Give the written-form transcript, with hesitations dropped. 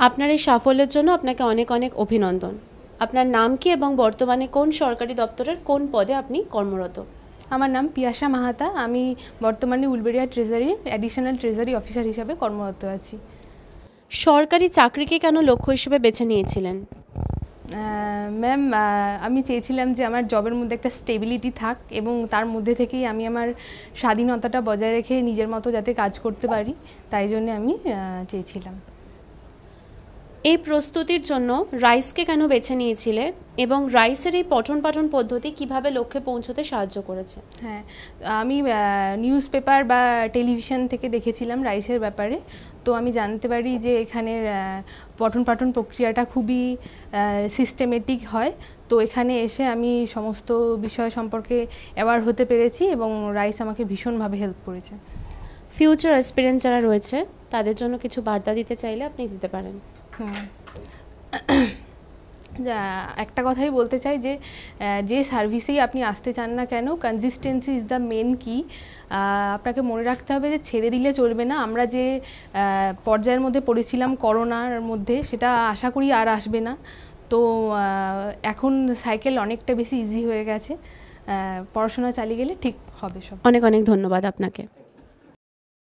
আপনার এই সাফল্যের জন্য আপনাকে অনেক অনেক অভিনন্দন। আপনার নাম কি এবং বর্তমানে কোন সরকারি দপ্তরের কোন পদে আপনি কর্মরত? আমার নাম পিয়াসা মাহাতা। আমি বর্তমানে উলবেড়িয়া ট্রেজারির অ্যাডিশনাল ট্রেজারি অফিসার হিসাবে কর্মরত আছি। সরকারি চাকরিকে কেন লক্ষ্য হিসেবে বেছে নিয়েছিলেন? ম্যাম, আমি চেয়েছিলাম যে আমার জবের মধ্যে একটা স্টেবিলিটি থাক এবং তার মধ্যে থেকেই আমি আমার স্বাধীনতাটা বজায় রেখে নিজের মতো যাতে কাজ করতে পারি, তাই জন্য আমি চেয়েছিলাম। এই প্রস্তুতির জন্য রাইসকে কেন বেছে নিয়েছিলে এবং রাইসের এই পঠন পাঠন পদ্ধতি কিভাবে লক্ষ্যে পৌঁছতে সাহায্য করেছে? হ্যাঁ, আমি নিউজ পেপার বা টেলিভিশন থেকে দেখেছিলাম রাইসের ব্যাপারে। তো আমি জানতে পারি যে এখানের পঠন পাঠন প্রক্রিয়াটা খুবই সিস্টেমেটিক হয়। তো এখানে এসে আমি সমস্ত বিষয় সম্পর্কে অ্যাওয়ার হতে পেরেছি এবং রাইস আমাকে ভীষণভাবে হেল্প করেছে। ফিউচার এক্সপিরিয়েন্স যারা রয়েছে তাদের জন্য কিছু বার্তা দিতে চাইলে আপনি দিতে পারেন। একটা কথাই বলতে চাই যে যে সার্ভিসেই আপনি আসতে চান না কেন, কনসিস্টেন্সি ইজ দ্য মেন কি। আপনাকে মনে রাখতে হবে যে ছেড়ে দিলে চলবে না। আমরা যে পর্যায়ের মধ্যে পড়েছিলাম করোনার মধ্যে, সেটা আশা করি আর আসবে না। তো এখন সাইকেল অনেকটা বেশি ইজি হয়ে গেছে। পড়াশোনা চালিয়ে গেলে ঠিক হবে সব। অনেক অনেক ধন্যবাদ আপনাকে।